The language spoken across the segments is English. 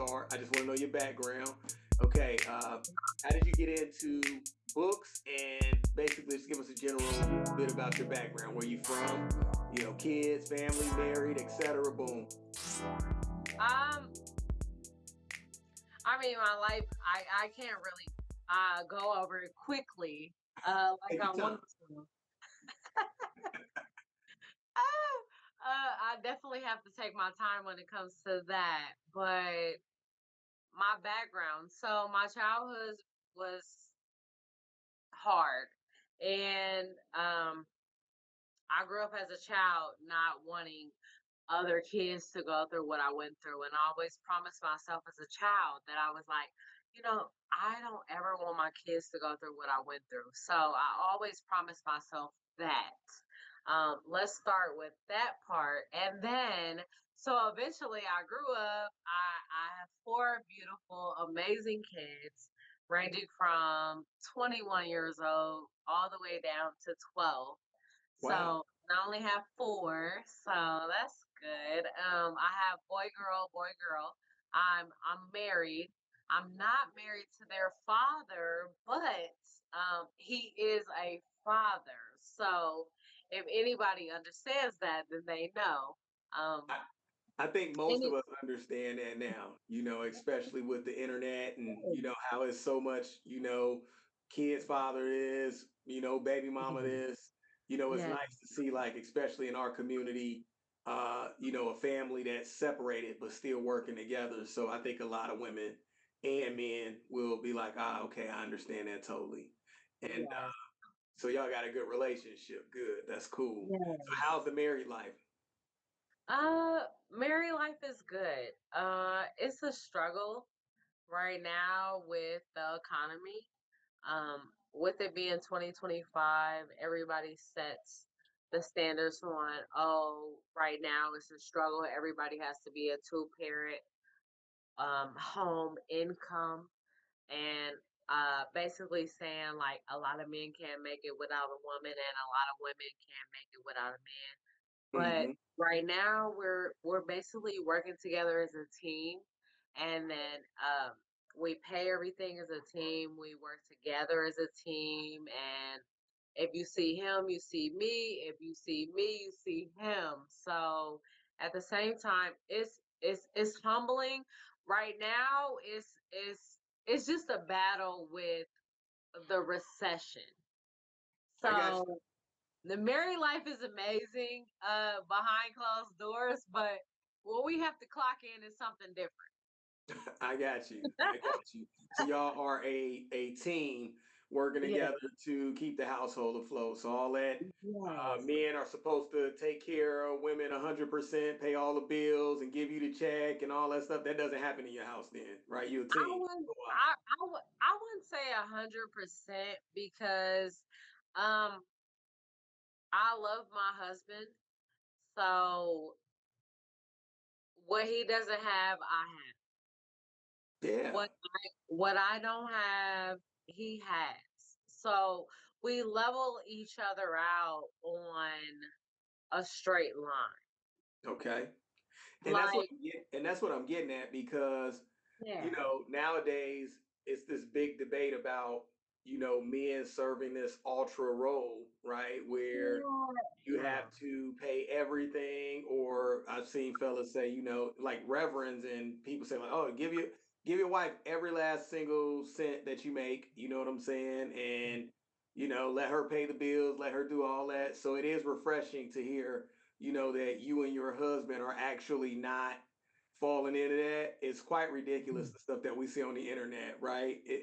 start. I just want to know your background. Okay, how did you get into books? And basically, just give us a general bit about your background. Where you from? Kids, family, married, etc. Boom. Um, I mean, my life, I can't really go over it quickly like Take I your want time. to. I definitely have to take my time when it comes to that. But my background, so my childhood was hard, and I grew up as a child not wanting other kids to go through what I went through. And I always promised myself as a child that I was like, I don't ever want my kids to go through what I went through. So I always promised myself that. Let's start with that part. And then, so eventually I grew up. I have four beautiful, amazing kids, ranging from 21 years old all the way down to 12. Wow. So I only have four, so that's good. I have boy, girl, boy, girl. I'm married. I'm not married to their father, but he is a father. So if anybody understands that, then they know. Um, I think most of any, us understand that now, especially with the internet and, how it's so much, kid's father is, baby mama is. It's yeah, nice to see, like, especially in our community, a family that's separated but still working together. So I think a lot of women and men will be like, okay, I understand that totally. And yes, so y'all got a good relationship. Good. That's cool. So yes. how's the married life? Married life is good. It's a struggle right now with the economy. With it being 2025, everybody sets the standards on, oh, right now it's a struggle. Everybody has to be a two-parent home income, and basically saying like a lot of men can't make it without a woman and a lot of women can't make it without a man. But Hmm. right now we're basically working together as a team, and then we pay everything as a team. We work together as a team, and if you see him, you see me. If you see me, you see him. So at the same time, it's humbling. Right now, it's just a battle with the recession. I got you. So the married life is amazing, behind closed doors, but what we have to clock in is something different. I got you. I got you. So y'all are a team working Yeah. together to keep the household afloat. So all that Yes. men are supposed to take care of women 100%, pay all the bills, and give you the check and all that stuff. That doesn't happen in your house, then, right? You're a I team. wouldn't Oh, wow. I wouldn't say 100% because um I love my husband. So what he doesn't have, I have. Yeah. What I don't have, he has. So we level each other out on a straight line. Okay. And Like, that's what I'm getting at because yeah. nowadays it's this big debate about men serving this ultra role, right? Where you Yeah. have to pay everything, or I've seen fellas say, like reverends and people say like, oh, give your wife every last single cent that you make, you know what I'm saying? And let her pay the bills, let her do all that. So it is refreshing to hear, that you and your husband are actually not falling into that. It's quite ridiculous, the stuff that we see on the internet, right? Yeah.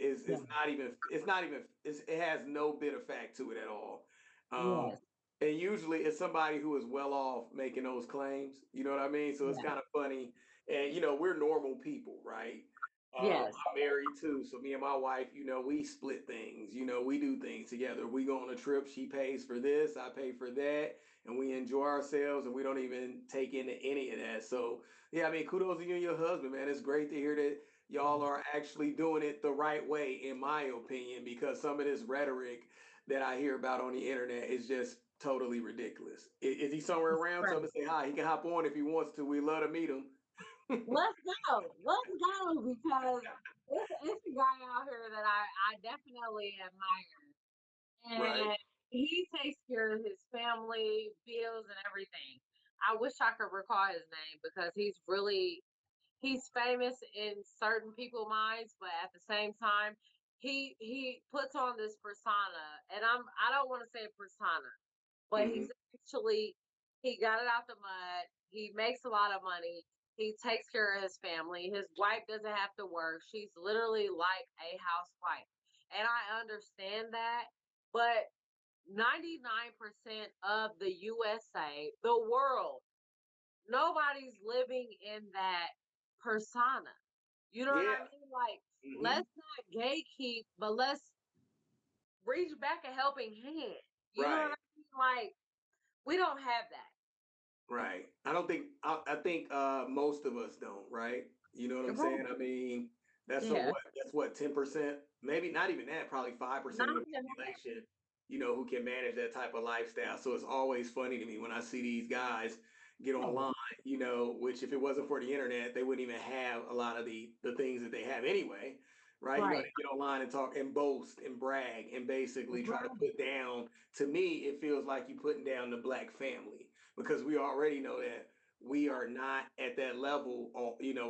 It has no bit of fact to it at all. Um, Yes. and usually it's somebody who is well off making those claims. You know what I mean? So it's Yeah. kind of funny. And we're normal people, right? Yes. I'm married too, so me and my wife, we split things. We do things together. We go on a trip. She pays for this, I pay for that, and we enjoy ourselves, and we don't even take into any of that. So yeah, I mean, kudos to you and your husband, man. It's great to hear that y'all are actually doing it the right way, in my opinion, because some of this rhetoric that I hear about on the internet is just totally ridiculous. Is he somewhere around? Tell him Right. to say hi. He can hop on if he wants to. We love to meet him. let's let's go because it's a guy out here that I definitely admire, Right. and he takes care of his family, bills, and everything. I wish I could recall his name because he's famous in certain people's minds, but at the same time, he puts on this persona, and I don't want to say persona, but Hmm. he's actually he got it out the mud. He makes a lot of money. He takes care of his family. His wife doesn't have to work. She's literally like a housewife. And I understand that, but 99% of the USA, the world, nobody's living in that persona. You know what I Yeah. mean? Like, Hmm. let's not gatekeep, but let's reach back a helping hand. You know what Right. I mean? Like, we don't have that. Right. I don't think I think most of us don't, right? You know what I'm saying? Right. I mean, that's a Yeah. what? That's what, 10%? Maybe not even that, probably 5% Not of the even that. population, who can manage that type of lifestyle. So it's always funny to me when I see these guys get Right. online, which if it wasn't for the internet, they wouldn't even have a lot of the things that they have anyway. Right. Right. They get online and talk and boast and brag and basically try to Right. put down, to me, it feels like you putting down the black family because we already know that we are not at that level,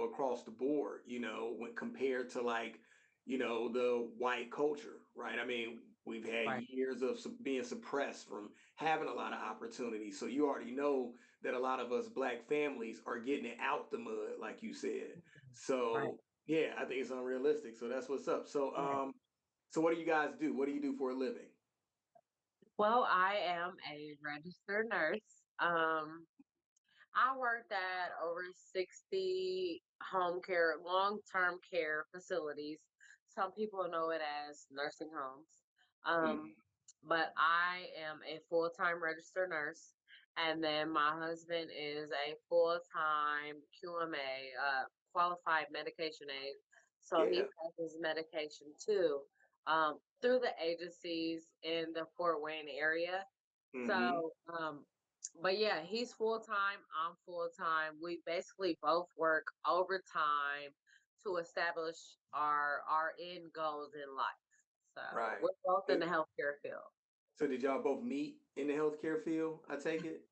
across the board, when compared to like, the white culture, right? I mean, we've had Right. years of being suppressed from having a lot of opportunities. So you already know that a lot of us black families are getting it out the mud, like you said. Right. So yeah, I think it's unrealistic. So that's what's up. So Right. so what do you guys do? What do you do for a living? Well, I am a registered nurse. I worked at over 60 home care, long-term care facilities. Some people know it as nursing homes. Um, Mhm. but I am a full-time registered nurse. And then my husband is a full-time QMA, qualified medication aid. So he Yeah. passes medication too, through the agencies in the Fort Wayne area. Hmm. So, but yeah, he's full time. I'm full time. We basically both work overtime to establish our end goals in life. So Right. we're both in the healthcare field. So did y'all both meet in the healthcare field? I take it.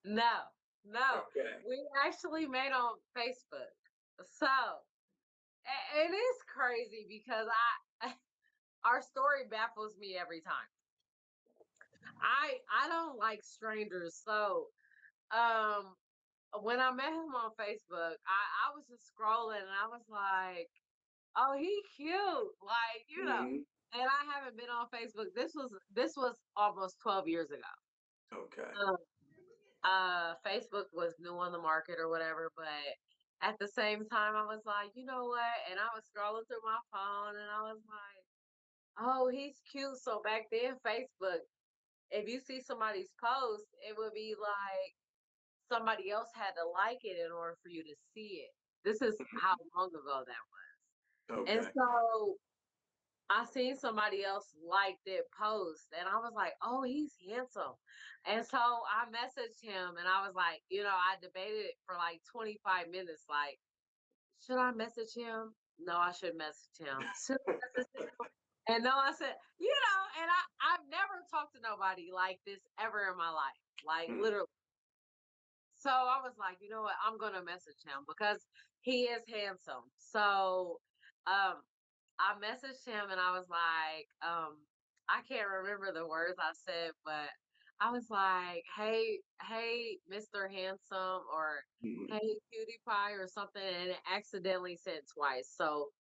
No, no, Okay. we actually met on Facebook. So it is crazy because our story baffles me every time. I don't like strangers, so um when I met him on Facebook, I was just scrolling and I was like, "Oh, he cute." Like, Hmm. and I haven't been on Facebook. This was almost 12 years ago. Okay. Um, Facebook was new on the market or whatever, but at the same time, I was like, you know what? And I was scrolling through my phone and I was like, "Oh, he's cute." So back then, Facebook, if you see somebody's post, it would be like somebody else had to like it in order for you to see it. This is how long ago that was. And Okay. so I seen somebody else liked that post and I was like, "Oh, he's handsome." And so I messaged him and I was like, I debated for like 25 minutes like, should I message him? No, I should message him. Should I message him? And no, I said, and I've never talked to nobody like this ever in my life. Like Mm. literally. So I was like, you know what? I'm gonna message him because he is handsome. So um I messaged him and I was like, I can't remember the words I said, but I was like, hey, Mr. Handsome, or Mhm. hey, cutie pie, or something, and it accidentally said twice. So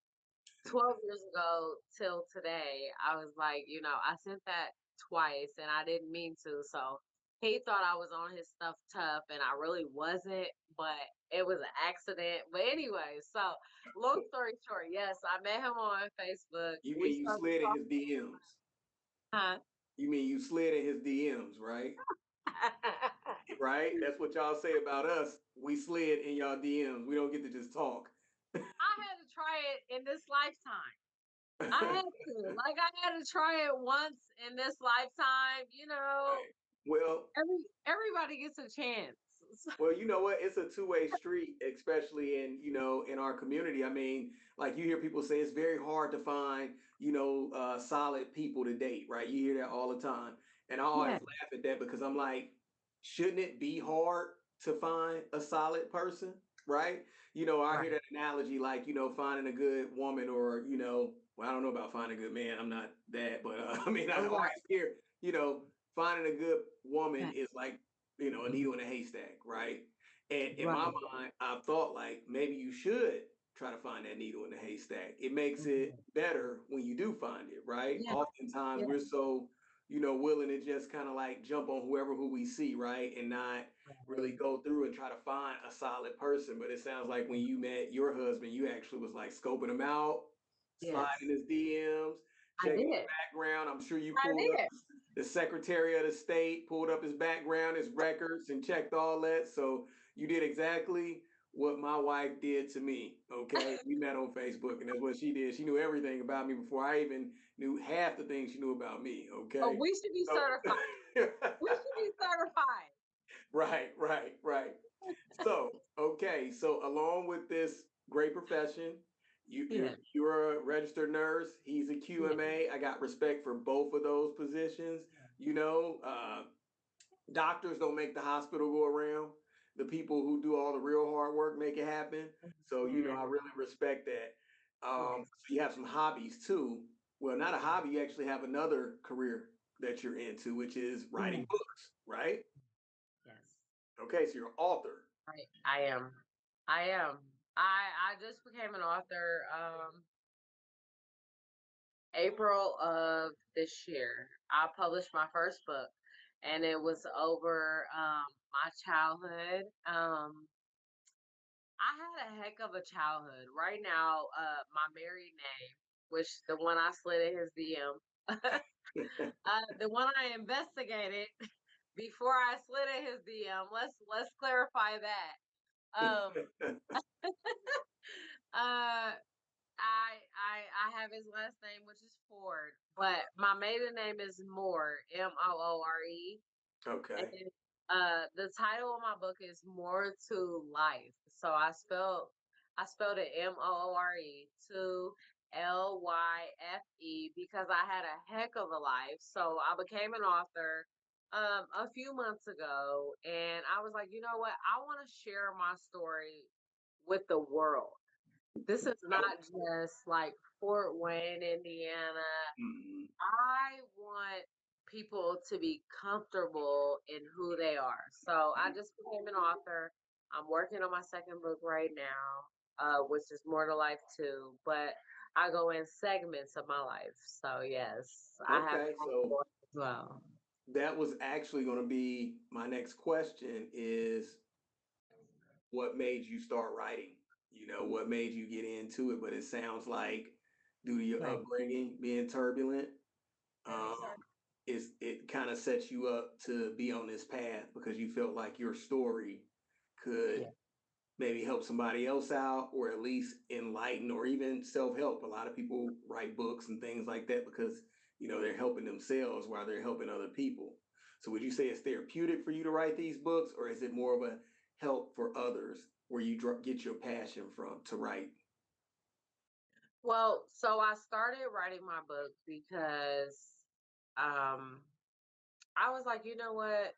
12 years ago till today, I was like, I sent that twice and I didn't mean to. So he thought I was on his stuff tough and I really wasn't, but it was an accident. But anyway, so long story short, yes, I met him on Facebook. You We mean you started slid in his talking. DMs? Huh? You mean you slid in his DMs, right? Right? That's what y'all say about us. We slid in y'all DMs. We don't get to just talk. I had to try it in this lifetime. I had to. Like I had to try it once in this lifetime, Right. Well, everybody gets a chance. Well, you know what? It's a two-way street, especially in, in our community. I mean, like you hear people say it's very hard to find, solid people to date, right? You hear that all the time. And I always Yeah, laugh at that because I'm like, shouldn't it be hard to find a solid person, right? I hear right. that analogy like, finding a good woman or, well, I don't know about finding a good man. I'm not that, but I mean, I always Right. hear, you know, finding a good woman Right. is like a needle in a haystack, right? And in my Right. mind, I thought like maybe you should try to find that needle in the haystack. It makes it Mhm. better when you do find it, right? Yeah. Oftentimes Yeah. we're so, willing to just kind of like jump on who we see, right? And not really Right. go through and try to find a solid person. But it sounds like when you met your husband, you actually was like scoping him out, sliding Yes. his DMs, I checking his did. background. I'm sure you I pulled up did. the Secretary of the State, pulled up his background, his records, and checked all that. So you did exactly what my wife did to me. Okay, we met on Facebook, and that's what she did. She knew everything about me before I even knew half the things she knew about me. Oh, Okay, we should be so certified. We should be certified. right. So okay, so along with this great profession, Yeah. you're a registered nurse. He's a Yeah. QMA. I got respect for both of those positions. You know, doctors don't make the hospital go around. The people who do all the real hard work make it happen. So, I And really respect that. yes. So you have some hobbies too. Well, not a hobby, you actually have another career that you're into, which is Yeah. writing books, right? Yes. Okay, so you're an author. I am. I am. I just became an author April of this year. I published my first book and it was over my childhood. I had a heck of a childhood. Right now, my married name, which the one I slid in his DM, the one I investigated before I slid in his DM. Let's clarify that. Um, uh, I have his last name, which is Ford, but my maiden name is Moore, Moore. Okay. And the title of my book is More to Life. So I spelled it Moore to Lyfe because I had a heck of a life. So I became an author a few months ago, and I was like, you know what? I want to share my story with the world. This is Oh, not just like Fort Wayne, Indiana. mm, I want people to be comfortable in who they are. So I just became an author. I'm working on my second book right now, which is More to Life too. But I go in segments of my life. So yes, I have okay, that so as well. that was actually going to be my next question is what made you start writing? What made you get into it? But it sounds like due to your Right. upbringing being turbulent, Very um, certain. it kind of sets you up to be on this path because you felt like your story could Yeah. maybe help somebody else out or at least enlighten or even self-help. A lot of people write books and things like that because they're helping themselves while they're helping other people. So would you say it's therapeutic for you to write these books, or is it more of a help for others where you get your passion from to write? Well, so I started writing my book because um, I was like, you know what?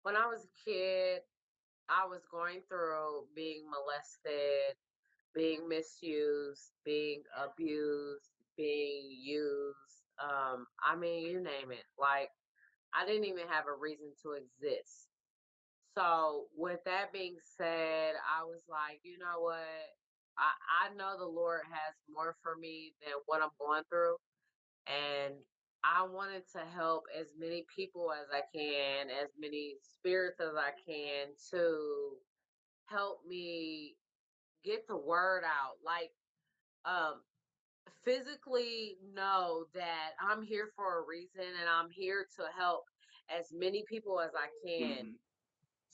When I was a kid, I was going through being molested, being misused, being abused, being used. I mean, you name it. Like, I didn't even have a reason to exist. So, with that being said, I was like, you know what? I know the Lord has more for me than what I'm going through. And I wanted to help as many people as I can, as many spirits as I can to help me get the word out. Like, um, physically know that I'm here for a reason and I'm here to help as many people as I can Hmm.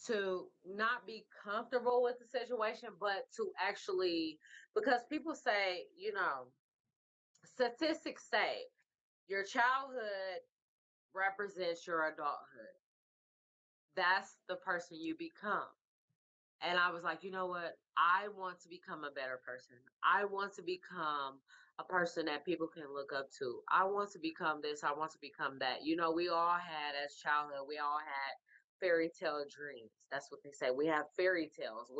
to not be comfortable with the situation, but to actually, because people say, statistics say your childhood represents your adulthood. That's the person you become. And I was like, you know what? I want to become a better person. I want to become a person that people can look up to. I want to become this. I want to become that. You know, we all had as childhood, we all had fairy tale dreams. That's what they say. We have fairy tales.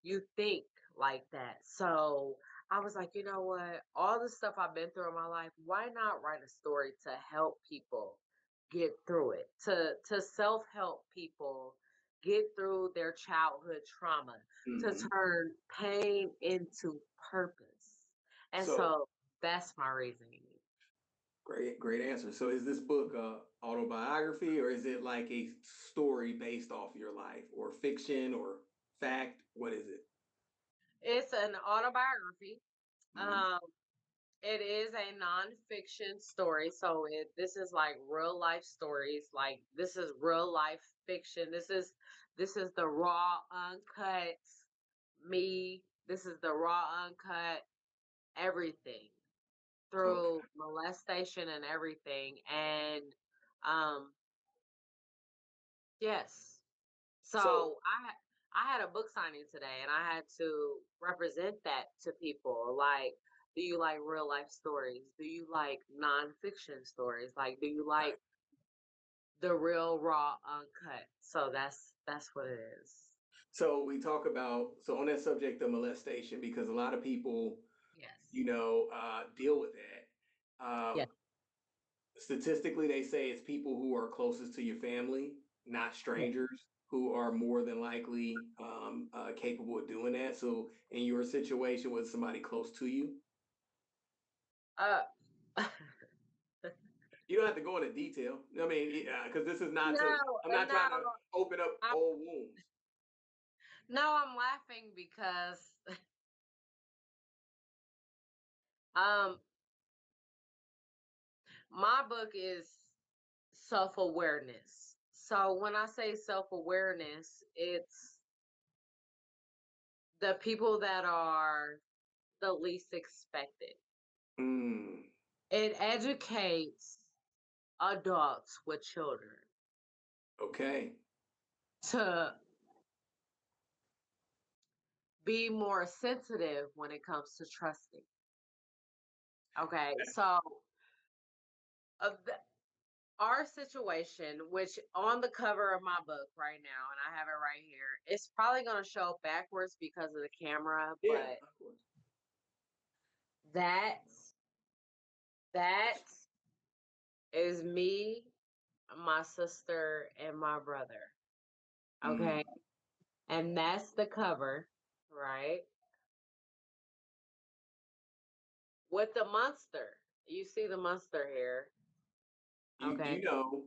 You think like that. So I was like, you know what? All the stuff I've been through in my life, why not write a story to help people get through it? To self-help people get through their childhood trauma, to Hmm. turn pain into purpose. And So so that's my reasoning. great answer. So is this book autobiography or is it like a story based off your life or fiction or fact? What is it? It's an autobiography. Hmm. Um, it is a nonfiction story, so this is like real life stories. Like this is real life fiction. This is the raw, uncut me. This is the raw, uncut everything Okay. through molestation and everything. And um, yes. So So I had a book signing today and I had to represent that to people. Like, do you like real life stories? Do you like nonfiction stories? Like, do you right. like the real raw uncut? So that's what it is. So we talk about so on that subject of molestation because a lot of people, Yes. deal with that. Yeah. Statistically, they say it's people who are closest to your family, not Yeah. strangers, who are more than likely capable of doing that. So, in your situation with somebody close to you, Uh you don't have to go into detail. I mean, because this is not to. no, I'm not no. trying to open up I'm old wounds. no, I'm laughing because um my book is self-awareness. So when I say self-awareness, it's the people that are the least expected. Mm, It educates adults with children okay. to be more sensitive when it comes to trusting. Okay, so of the, our situation, which on the cover of my book right now, and I have it right here, it's probably going to show backwards because of the camera, Yeah, but of course. that that is me, my sister, and my brother. Okay. Mm. And that's the cover, right? With the monster. You see the monster here. You Okay. do know,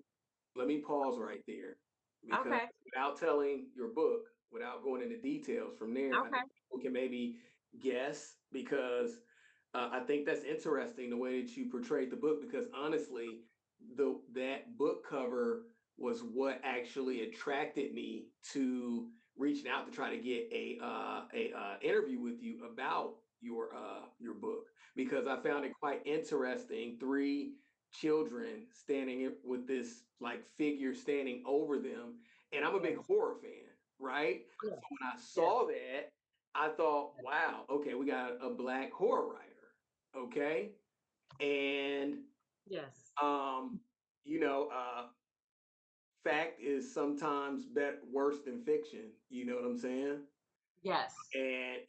let me pause right there because Okay. without telling your book, without going into details from there, I Okay. think people can maybe guess because I think that's interesting the way that you portrayed the book because honestly, that book cover was what actually attracted me to reaching out to try to get a interview with you about your book because I found it quite interesting. Three children standing with this like figure standing over them. And I'm a big Yes. horror fan, right? So Yes. when I Yes. saw that, I thought, wow, okay, we got a black horror writer. Okay. And Yes. um, you know, fact is sometimes worse than fiction. You know what I'm saying? Yes. And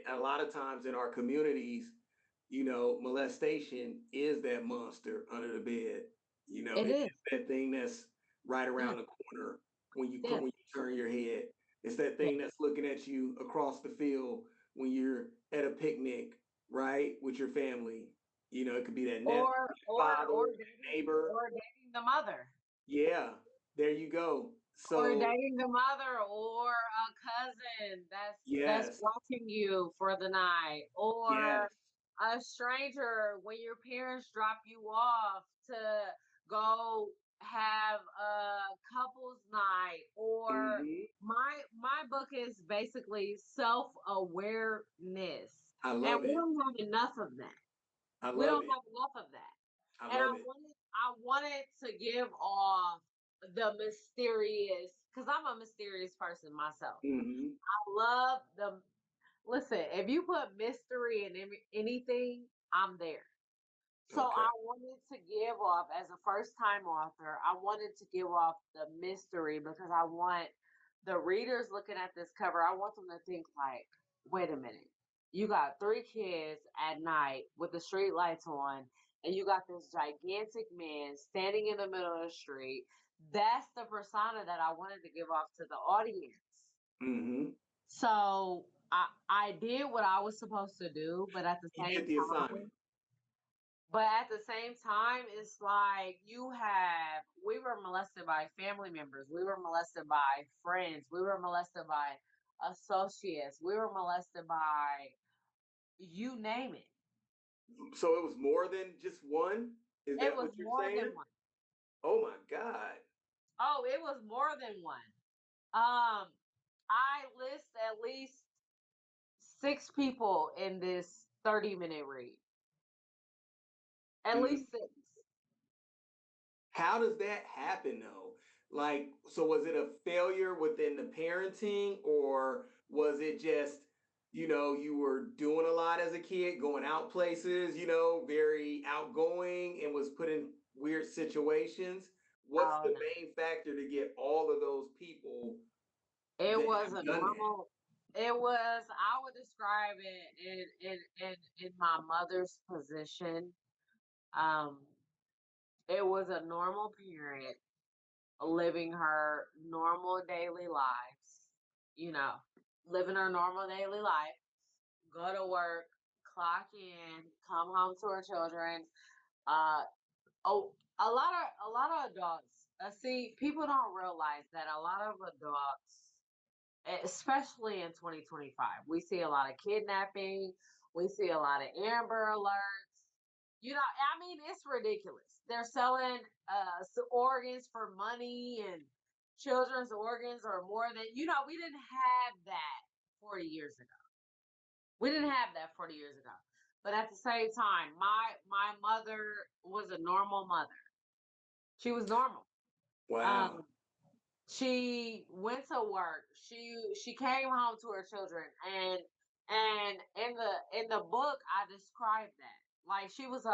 a lot of times in our communities, molestation is that monster under the bed. It It is. is that thing that's right Yes. around the corner when Yes. you turn your head. It's that Yes. thing that's looking at you across the field when you're at a picnic, right, with your family. It could be that father, Or that neighbor. dating the mother. Yeah, there you go. Or So dating the mother or a cousin that's yes, watching you for the night. Or yes. a stranger when your parents drop you off to go have a couples night. Or Hmm. my book is basically self-awareness. I And love we it. don't have enough of that. I We love don't it. have enough of that. I And love it. I wanted to give off the mysterious, because I'm a mysterious person myself. Mm-hmm. I love the listen, if you put mystery in anything, I'm there. So Okay. I wanted to give off, as a first time author, I wanted to give off the mystery because I want the readers looking at this cover, I want them to think like, wait a minute. You got three kids at night with the street lights on, and you got this gigantic man standing in the middle of the street. That's the persona that I wanted to give off to the audience. Mm-hmm. So I did what I was supposed to do, but at the You same did the assignment. time, it's like we were molested by family members, we were molested by friends, we were molested by associates, we were molested by you name it. So it was more than just one? Is It that was what you're more saying? than one. Oh my God. Oh, it was more than one. Um, I list at least 6 people in this 30-minute read. At Mm. least six. How does that happen though? Like, so was it a failure within the parenting, or was it just, you were doing a lot as a kid, going out places, very outgoing and was put in weird situations? What's Oh the no. main factor to get all of those people It that was have a done that? normal. It was. I would describe it in my mother's position. Um, it was a normal parent living her normal daily lives. You know, living her normal daily life. Go to work, clock in, come home to her children. Uh, oh, a lot of adults. See, people don't realize that a lot of adults, especially in 2025. We see a lot of kidnapping. We see a lot of Amber Alerts. I mean, it's ridiculous. They're selling organs for money, and children's organs are more than, we didn't have that 40 years ago. We didn't have that 40 years ago. But at the same time, my mother was a normal mother. She was normal. Wow. Um, she went to work. She came home to her children, and in the book I described that. Like she was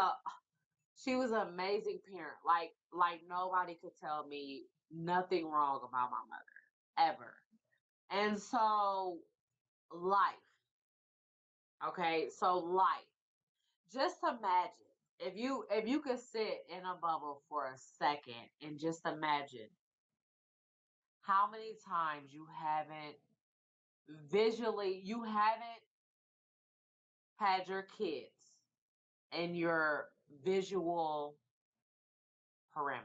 an amazing parent. Like nobody could tell me nothing wrong about my mother ever. And so life, okay? So life. Just imagine if you could sit in a bubble for a second and just imagine how many times you haven't had your kids in your visual parameter.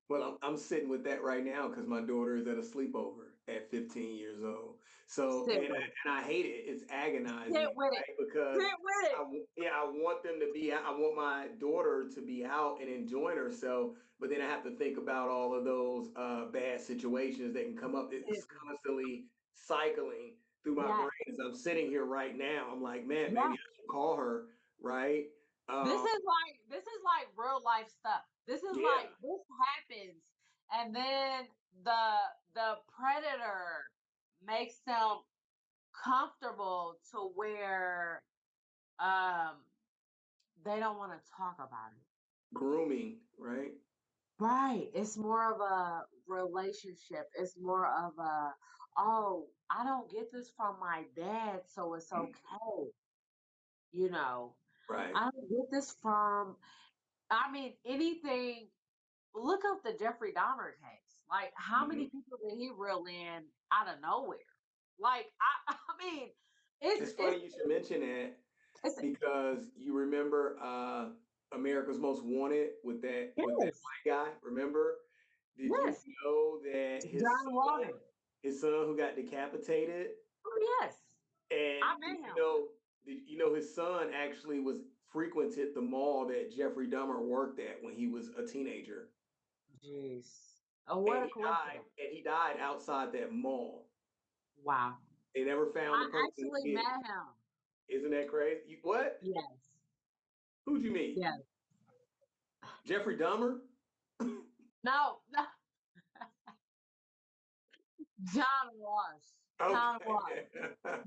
Well, I'm sitting with that right now because my daughter is at a sleepover at 15 years old. So, Sit and with it. I hate it. It's Sit agonizing, with it. right? Because Sit with it. yeah, I want them to be out. I want my daughter to be out and enjoying herself, but then I have to think about all of those bad situations that can come up. It's Sit- constantly cycling through my Yes. brain as I'm sitting here right now. I'm like, man, maybe Yes. I should call her, right? This Um, is like real life stuff. This is yeah, like this happens, and then the predator makes them comfortable to where um they don't want to talk about it. grooming, right? Right. It's more of a relationship. It's more of a, oh, I don't get this from my dad, so it's okay. You know, Right. I don't get this from, I mean, anything. Look up the Jeffrey Dahmer case. Like, how many Mhm. people did he reel in out of nowhere? Like, I mean, it's, It's it's, funny you should mention that it's, because you remember America's Most Wanted with that yes, white guy. Remember? Did you yes. know that John Walden. his son who got decapitated, Oh, yes. and I met him. did you know his son actually was frequented the mall that Jeffrey Dahmer worked at when he was a teenager, Jeez. Oh, what a coincidence. and he died outside that mall. Wow. They never found I the person who actually did it. met him. Isn't that crazy? What? Yes. Who'd you meet? Yes. Jeffrey Dahmer? No, no. John Walsh. John Walsh. Okay.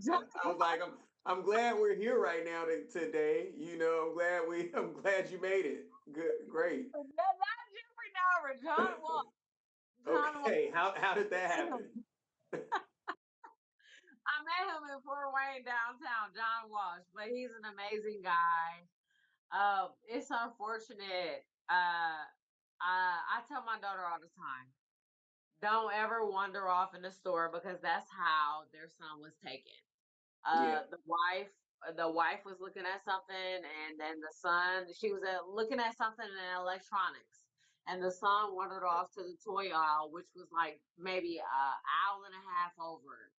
John I was like, I'm glad we're here right now today. I'm glad you made it. Good, great. Not Jeffrey Dahmer. John Walsh. John Walsh. Okay, how did that happen? I met him in Fort Wayne downtown, John Walsh, but he's an amazing guy. It's unfortunate. I tell my daughter all the time, don't ever wander off in the store because that's how their son was taken. Yeah. The wife was looking at something, and then the son, she was looking at something in electronics, and the son wandered off to the toy aisle, which was like maybe a aisle and a half over,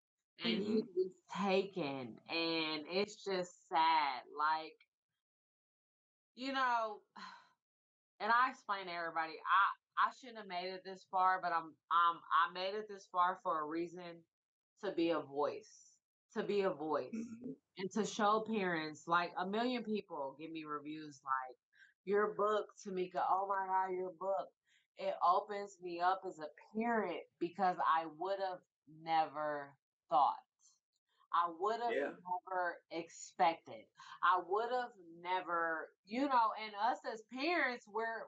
and he Hmm. was taken, and it's just sad. Like, you know, and I explain to everybody, I shouldn't have made it this far, but I made it this far for a reason, to be a voice, to be a voice, Hmm. and to show parents. Like, a million people give me reviews like, your book, Tamika. Oh my God, your book. It opens me up as a parent because I would have never thought. I would have Yeah. never expected. I would have never, and us as parents, we're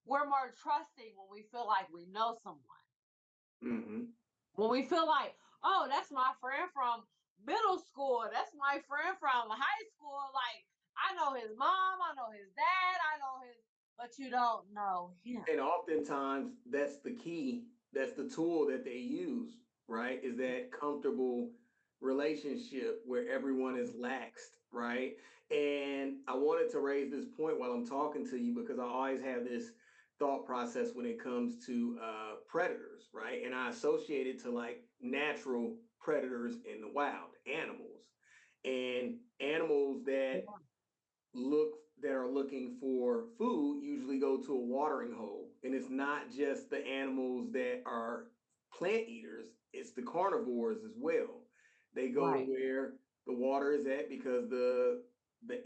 more trusting when we feel like we know someone. Hmm. When we feel like, oh, that's my friend from middle school, that's my friend from high school. Like, I know his mom, I know his dad, I know his, but you don't know him. And oftentimes that's the key. That's the tool that they use, right? Is that comfortable relationship where everyone is laxed, right? And I wanted to raise this point while I'm talking to you because I always have this thought process when it comes to predators, right? And I associate it to like natural predators in the wild, animals, and animals that are looking for food usually go to a watering hole. And it's not just the animals that are plant eaters, it's the carnivores as well. They go to Right. where the water is at because the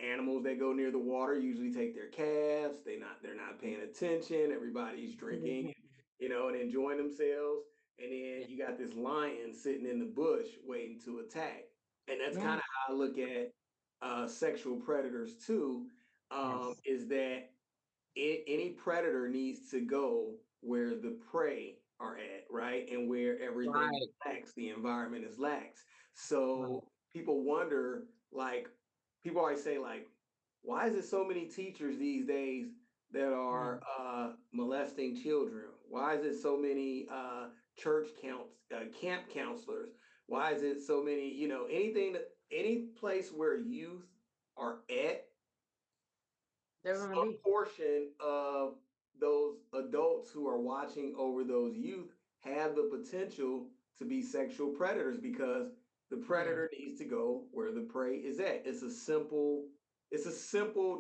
animals that go near the water usually take their calves. They're not paying attention. Everybody's drinking, and enjoying themselves. And then Yeah. you got this lion sitting in the bush waiting to attack. And that's kind Yes. of how I look at sexual predators too, Yes. is that any predator needs to go where the prey are at, right? And where everything Right. is lax, the environment is lax. Right. So people wonder, like, people always say, like, why is it so many teachers these days that are Mm. molesting children? Why is it so many camp counselors? Why is it so many, any place where youth are at, They're gonna some be. portion of those adults who are watching over those youth have the potential to be sexual predators because the Yeah. predator needs to go where the prey is at. It's a simple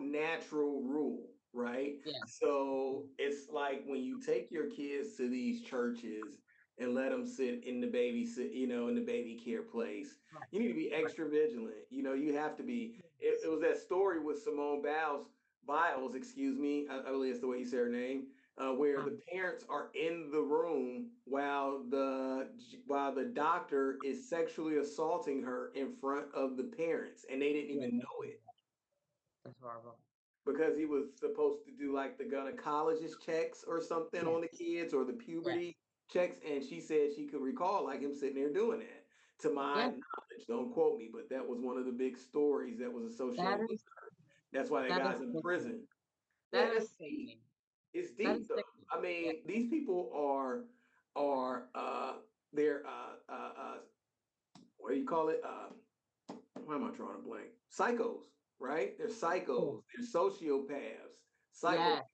natural rule, right? Yeah. So it's like when you take your kids to these churches and let them sit in the in the baby care place, Right. you need to be Right. extra vigilant. You have to be. It Yes. was that story with Simone Biles, excuse me, I believe that's the way you say her name, where the parents are in the room while the doctor is sexually assaulting her in front of the parents, and they didn't Yeah. even know it That's horrible. because he was supposed to do like the gynecologist checks or something on the Yes. kids or the Yes. puberty checks, and she said she could recall like him sitting there doing that. To my Yeah. knowledge, don't quote me, but that was one of the big stories that was That associated with is her. That's why that that is guy's in sickening. prison. Yeah, That that's is deep. sickening. It's That deep is though. sickening. I Yeah. mean, these people are they're what do you call it? Why am I drawing a blank? Psychos, right? They're Yeah. psychos. They're sociopaths, psychopaths, Yes.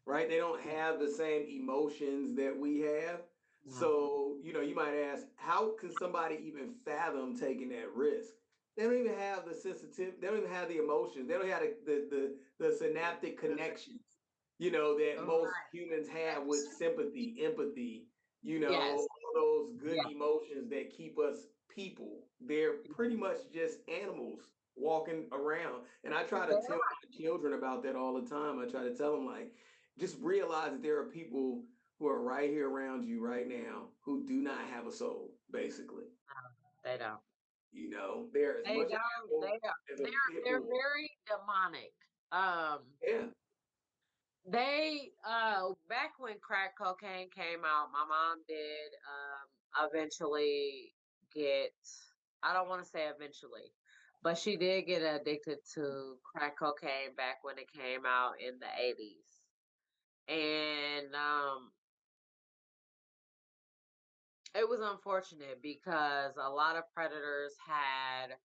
right? They don't Yeah. have the same emotions that we have. No. So, you might ask, how can somebody even fathom taking that risk? They don't even have the sensitive, they don't even have the emotions, they don't have the synaptic connections, that All most right. humans have with sympathy, empathy, Yes. all those good Yeah. emotions that keep us people. They're pretty much just animals walking around. And I try to They tell are. my children about that all the time. I try to tell them, like, just realize that there are people who are right here around you right now who do not have a soul, basically. They don't. They're as They much an don't. animal as a pit They're bull. very demonic. Um, Yeah. they back when crack cocaine came out, my mom did eventually get, I don't want to say eventually, but she did get addicted to crack cocaine back when it came out in the 80s. And it was unfortunate because a lot of predators had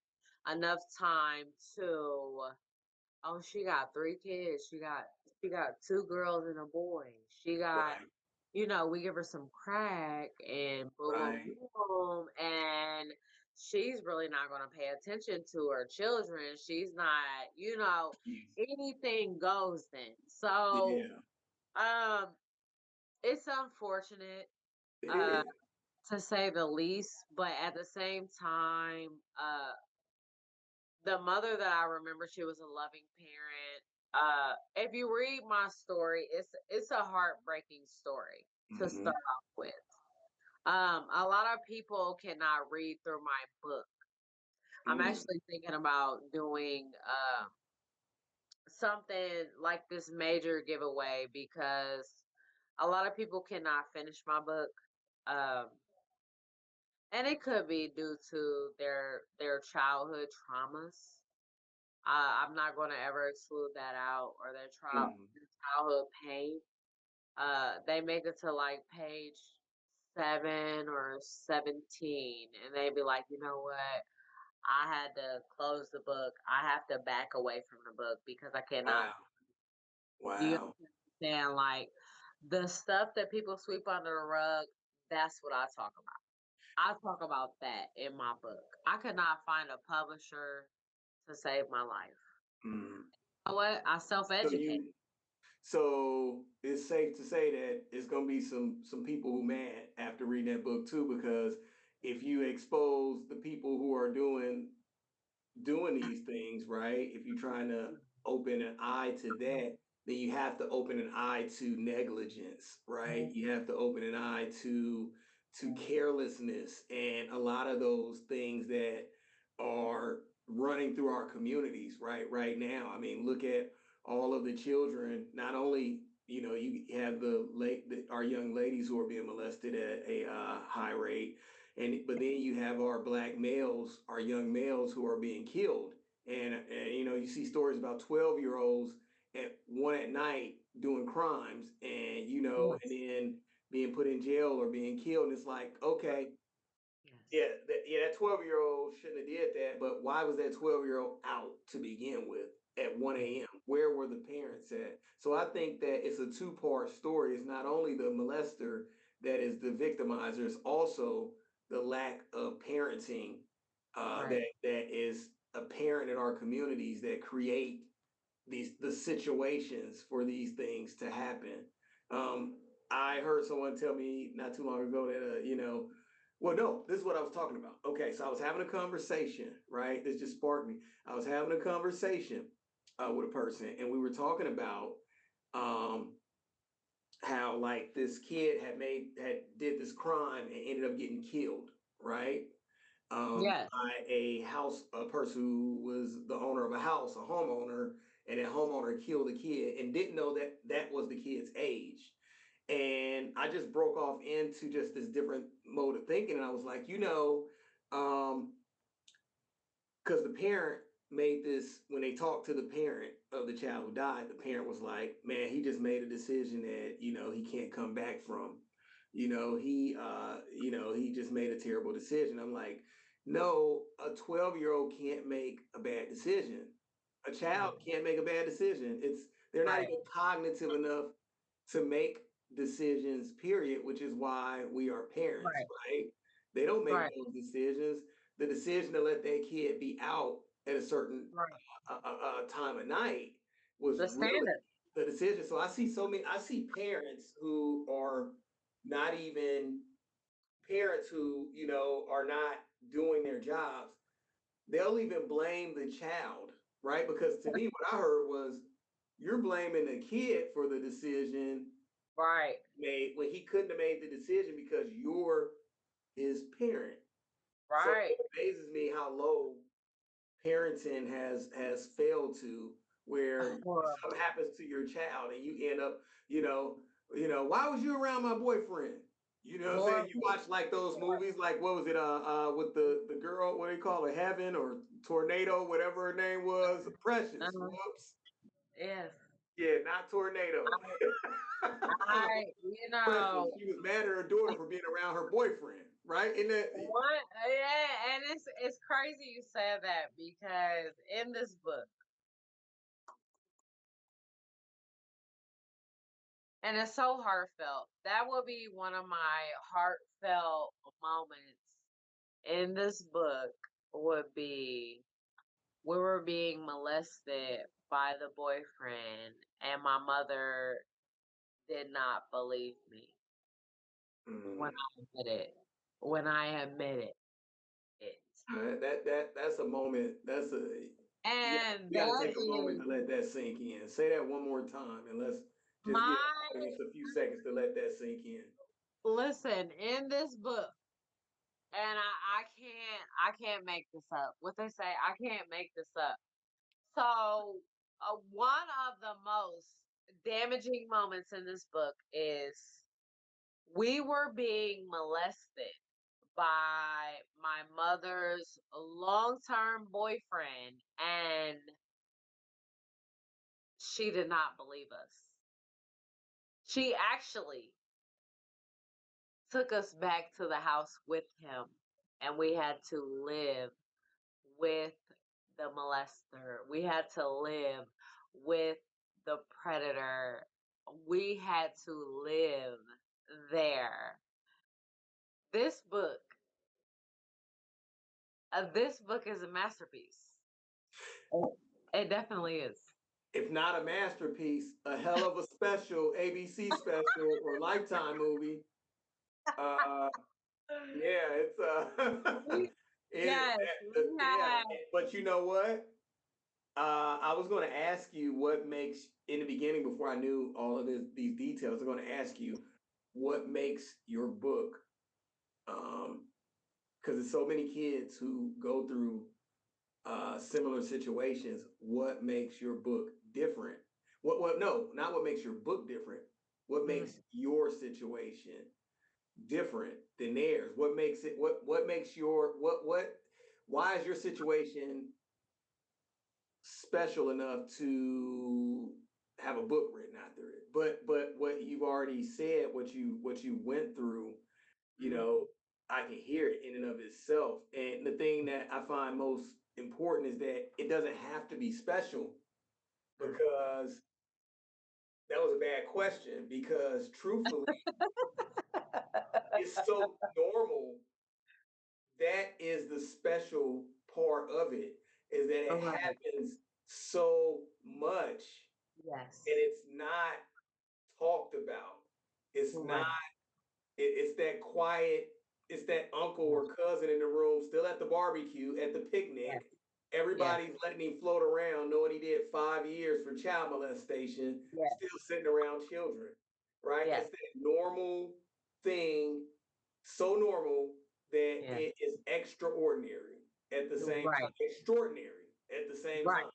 enough time to, oh, she got 3 kids. She got 2 girls and a boy. She got, Right. we give her some crack and boom, Right. boom, boom, and she's really not gonna pay attention to her children. She's not, anything goes then. So, Yeah. um, it's unfortunate, It uh, is. to say the least, but at the same time, the mother that I remember, she was a loving parent. If you read my story, it's a heartbreaking story to Hmm. start off with. A lot of people cannot read through my book. I'm Mm. actually thinking about doing something like this major giveaway because a lot of people cannot finish my book. Um, and it could be due to their childhood traumas. I'm not going to ever exclude that out or Mm. their childhood pain. They make it to like page 7 or 17, and they be like, you know what? I had to close the book. I have to back away from the book because I cannot. Wow. Do you Wow. understand? Like the stuff that people sweep under the rug. That's what I talk about. I talk about that in my book. I could not find a publisher to save my life. Mm. You know what? I So self-educate. you so it's safe to say that it's gonna be some people who mad after reading that book too, because if you expose the people who are doing these things, right? If you're trying to open an eye to that, then you have to open an eye to negligence, right? You have to open an eye to carelessness and a lot of those things that are running through our communities right now. I mean, look at all of the children, not only you have our young ladies who are being molested at a high rate, but then you have our black males, our young males who are being killed. And you see stories about 12-year-olds at 1 at night doing crimes, and Yes. then being put in jail or being killed. And it's like, okay, Yes. that 12-year-old shouldn't have did that, but why was that 12-year-old out to begin with at 1 a.m.? Where were the parents at? So I think that it's a two-part story. It's not only the molester that is the victimizer, it's also the lack of parenting Right. that is apparent in our communities that create the situations for these things to happen. I heard someone tell me not too long ago that well, no, this is what I was talking about. Okay, so I was having a conversation, right? This just sparked me. I was having a conversation with a person, and we were talking about um, how like this kid had did this crime and ended up getting killed, right? Yes. By a person who was the owner of a house, a homeowner, and that homeowner killed a kid and didn't know that that was the kid's age. And I just broke off into just this different mode of thinking, and I was like, um, because the parent made this when they talked to the parent of the child who died, the parent was like, man, he just made a decision that he can't come back from. He just made a terrible decision. I'm like, no, a 12-year-old can't make a bad decision. A child Right. can't make a bad decision. They're not Right. even cognitive enough to make decisions, period, which is why we are parents, Right. right? They don't make Right. those decisions. The decision to let that kid be out at a certain Right. time of night was The really standard. the decision. So I see parents who are not even parents who, are not doing their jobs. They'll even blame the child, right? Because to me, what I heard was you're blaming the kid for the decision Right. made when he couldn't have made the decision because you're his parent. So Right. it amazes me how low parenting has failed to, where something Horrible. happens to your child and you end up, why was you around my boyfriend? You know what I'm saying? You Horrible. watch like those movies, like what was it, with the girl, what do you call it, Heaven or Tornado, whatever her name was, Precious. Uh-huh. Whoops. Yes. Yeah, not Tornado. You Precious. know, She was mad at her daughter for being around her boyfriend, right? And that what? Yeah, and it's crazy you said that because in this book, and it's so heartfelt. That would be one of my heartfelt moments in this book. Would be we were being molested by the boyfriend, and my mother did not believe me when mm, I admitted it. that's a moment. And You gotta that take a moment is to let that sink in. Say that one more time, and let's just give my the audience a few seconds to let that sink in. listen in this book, and I can't make this up. What they say, I can't make this up. So, one of the most damaging moments in this book is we were being molested by my mother's long-term boyfriend, and she did not believe us. She actually took us back to the house with him, and we had to live with the molester. We had to live with the predator. We had to live there. This book, this book is a masterpiece. It definitely is. If not a masterpiece, a hell of a special ABC special or Lifetime movie. Uh, yeah, it's We it, yes, we yeah. have But you know what? I was going to ask you what makes in the beginning before I knew all of these details. I'm going to ask you what makes your book, because there's so many kids who go through similar situations. What makes your book different? What? No, not what makes your book different. What mm, makes your situation different than theirs? What makes it? What makes your what? Why is your situation special enough to have a book written after it? But what you've already said, what you went through, you mm, know, I can hear it in and of itself. And the thing that I find most important is that it doesn't have to be special, mm. because that was a bad question, because truthfully, it's so normal. That is the special part of it, is that it Right. happens so much and Yes. it's not talked about. It's not, Right. it's that quiet, it's that uncle or cousin in the room, still at the barbecue, at the Yes. picnic. Yes. Everybody's letting him float around, knowing he did 5 years for child molestation, still Yes. sitting around children, right? Yes. It's that normal thing, so normal that Yes. it is extraordinary at the same time, Right. extraordinary at the same Right. time.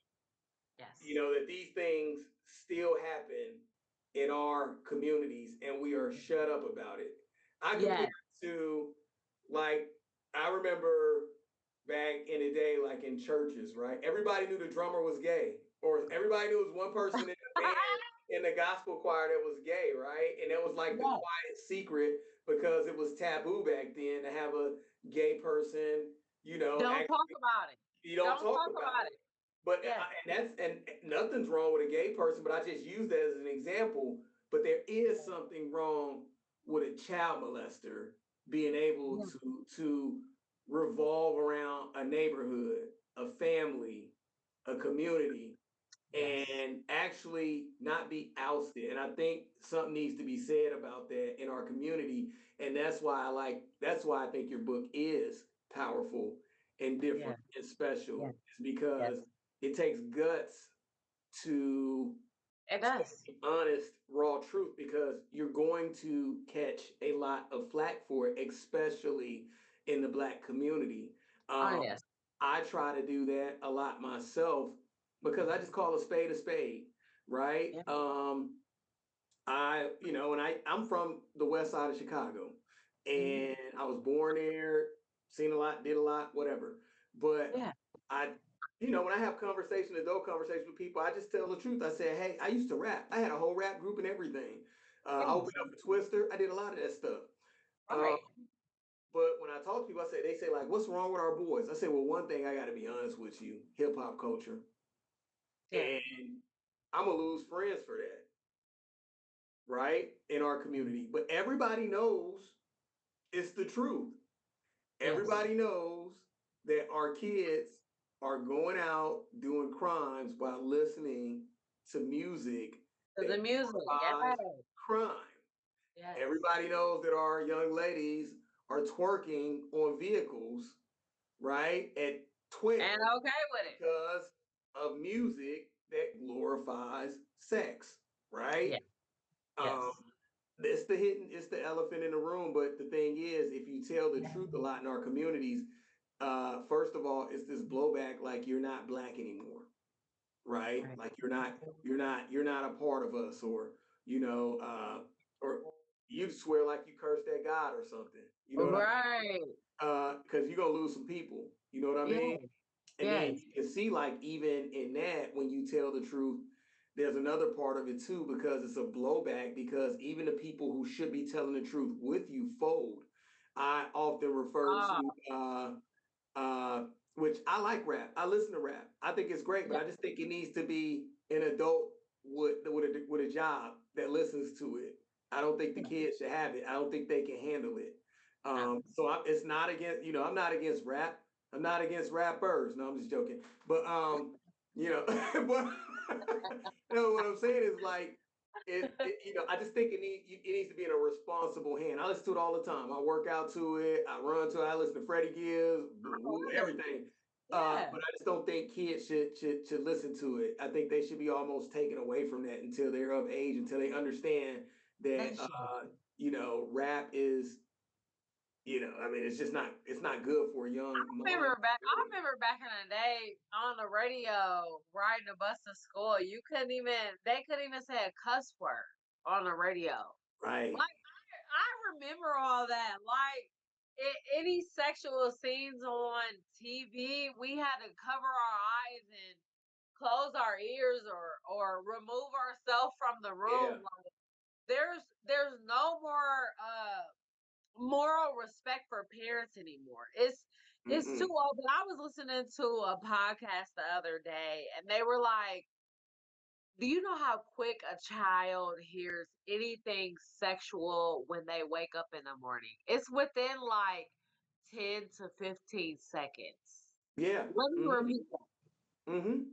Yes. That these things still happen in our communities and we are shut up about it. I compare Yes. it to, like, I remember back in the day, like in churches, right? Everybody knew the drummer was gay, or everybody knew it was one person in the band in the gospel choir that was gay, right? And it was like the Yes. quiet secret because it was taboo back then to have a gay person, Don't talk actually, about it. you don't Don't talk talk about about it. it. But Yes. and nothing's wrong with a gay person, but I just use that as an example. But there is something wrong with a child molester being able Yes. to revolve around a neighborhood, a family, a community, Yes. and actually not be ousted. And I think something needs to be said about that in our community. And that's why I think your book is powerful and Yes. different and Yes. special, is Yes. because it takes guts to It does. Honest, raw truth, because you're going to catch a lot of flack for it, especially in the Black community. Oh, Um, yes. I try to do that a lot myself because I just call a spade, right? Yeah. I'm from the west side of Chicago, Mhm. and I was born there, seen a lot, did a lot, whatever. But Yeah. I, when I have conversations, adult conversations with people, I just tell the truth. I say, hey, I used to rap. I had a whole rap group and everything. I Yes. opened up for Twister. I did a lot of that stuff. Um, Right. but when I talk to people, they say like, what's wrong with our boys? I say, well, one thing I got to be honest with you, hip hop culture, Yeah. and I'm gonna lose friends for that, right? In our community, but everybody knows it's the truth. Yes. Everybody knows that our kids are going out doing crimes while listening to music To the that music. Yes. glorifies crime. Yes. Everybody knows that our young ladies are twerking on vehicles, right, at And 12 okay with it. because of music that glorifies sex, right? Yeah. Um, Yes. it's the elephant in the room. But the thing is, if you tell the truth a lot in our communities, first of all, it's this blowback like you're not Black anymore, right? Right. Like you're not a part of us, or you know, or you swear like you cursed at God or something. You know what Right. because you're gonna lose some people. You know what I mean? Yes. And then Yes. you can see, like, even in that, when you tell the truth, there's another part of it too, because it's a blowback. Because even the people who should be telling the truth with you fold. I often refer Oh, to, uh, which I like rap. I listen to rap. I think it's great, but yeah. I just think it needs to be an adult with a job that listens to it. I don't think the Yeah. kids should have it. I don't think they can handle it. No. It's not against, I'm not against rap. I'm not against rappers. No, I'm just joking. But but no, what I'm saying is like I just think it needs to be in a responsible hand. I listen to it all the time. I work out to it. I run to it. I listen to Freddie Gibbs, everything. Yeah. But I just don't think kids should listen to it. I think they should be almost taken away from that until they're of age, until they understand that They should. rap is, I mean, it's not good for a young mind. I remember back in the day on the radio riding a bus to school. They couldn't even say a cuss word on the radio. Right. Like I remember all that. Like any sexual scenes on TV, we had to cover our eyes and close our ears or remove ourselves from the Yeah. room. Like there's no more moral respect for parents anymore. It's too Mm-mm. old. But I was listening to a podcast the other day and they were like, do you know how quick a child hears anything sexual when they wake up in the morning? It's within like 10 to 15 seconds. Yeah. Let me Mm-hmm. repeat that. Mm-hmm. 10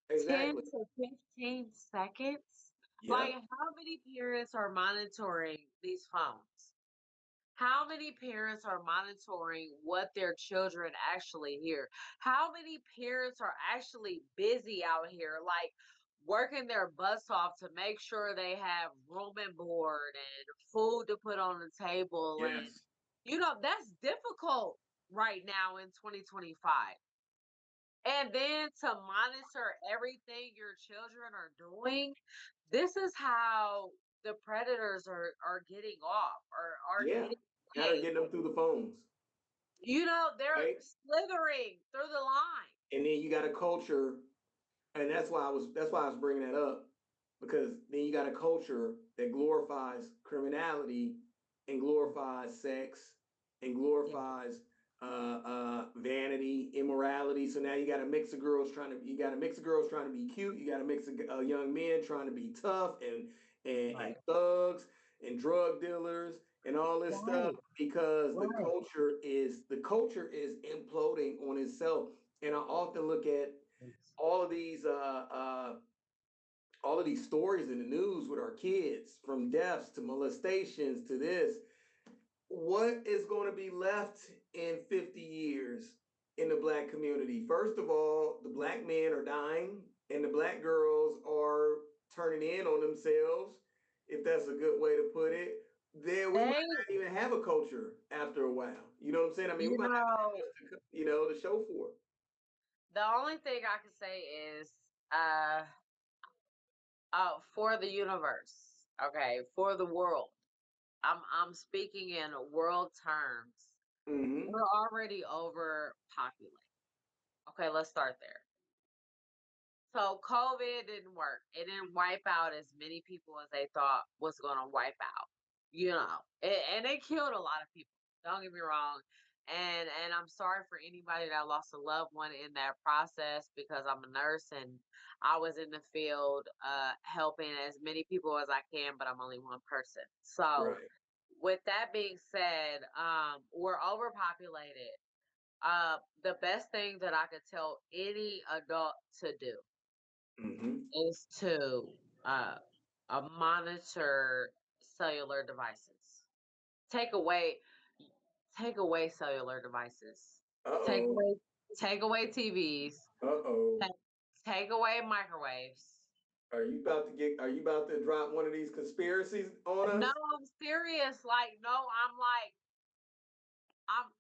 Exactly. to 15 seconds? Like, Yep. how many parents are monitoring these phones? How many parents are monitoring what their children actually hear? How many parents are actually busy out here, like working their butts off to make sure they have room and board and food to put on the table? And, Yes. that's difficult right now in 2025. And then to monitor everything your children are doing, this is how the predators are getting off or are Yeah. getting Now they're away. getting them through the phones, They're right? slithering through the line. And then you got a culture, and that's why I was bringing that up, because then you got a culture that glorifies criminality and glorifies sex and Yeah, glorifies vanity, immorality. So now you got a mix of girls trying to be cute. You got a mix of young men trying to be tough and right, thugs and drug dealers and all this stuff, right, because right. the culture is imploding on itself. And I often look at Yes. all of these uh, uh, all of these stories in the news with our kids, from deaths to molestations to this. What is going to be left in 50 years in the Black community? First of all, the Black men are dying and the Black girls are turning in on themselves, if that's a good way to put it, then we might They, not even have a culture after a while. You know what I'm saying? I mean, we you might have know, nothing else to show for it. the only thing I can say is, uh, for the universe, okay, for the world. I'm speaking in world terms. Mm-hmm. We're already overpopulated. Okay, let's start there. So COVID didn't work. It didn't wipe out as many people as they thought was going to wipe out. And it killed a lot of people. Don't get me wrong. And I'm sorry for anybody that lost a loved one in that process, because I'm a nurse and I was in the field helping as many people as I can, but I'm only one person. So Right. with that being said, we're overpopulated. The best thing that I could tell any adult to do Mm-hmm. is to uh, monitor cellular devices. Take away, take away cellular devices. Take Uh-oh. away, take away TVs. Uh-oh. Take, take away microwaves. Are you about to drop one of these conspiracies on No, us? I'm serious. Like, no,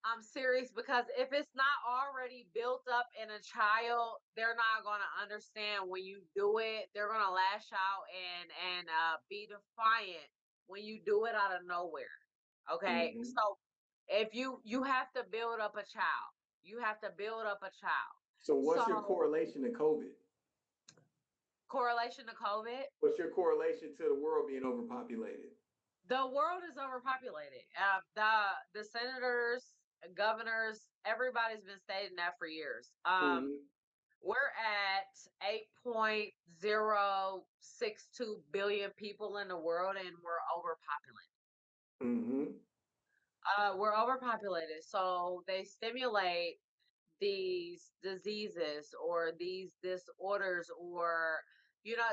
I'm serious, because if it's not already built up in a child, they're not going to understand when you do it. They're going to lash out and be defiant when you do it out of nowhere. Okay? Mm-hmm. So if you have to build up a child. You have to build up a child. So what's your So correlation to COVID? correlation to COVID, What's your correlation to the world being overpopulated? the world is overpopulated. The senators, governors, everybody's been stating that for years. Mm-hmm. We're at 8.062 billion people in the world, and we're overpopulated. Mm-hmm. We're overpopulated, so they stimulate these diseases or these disorders, or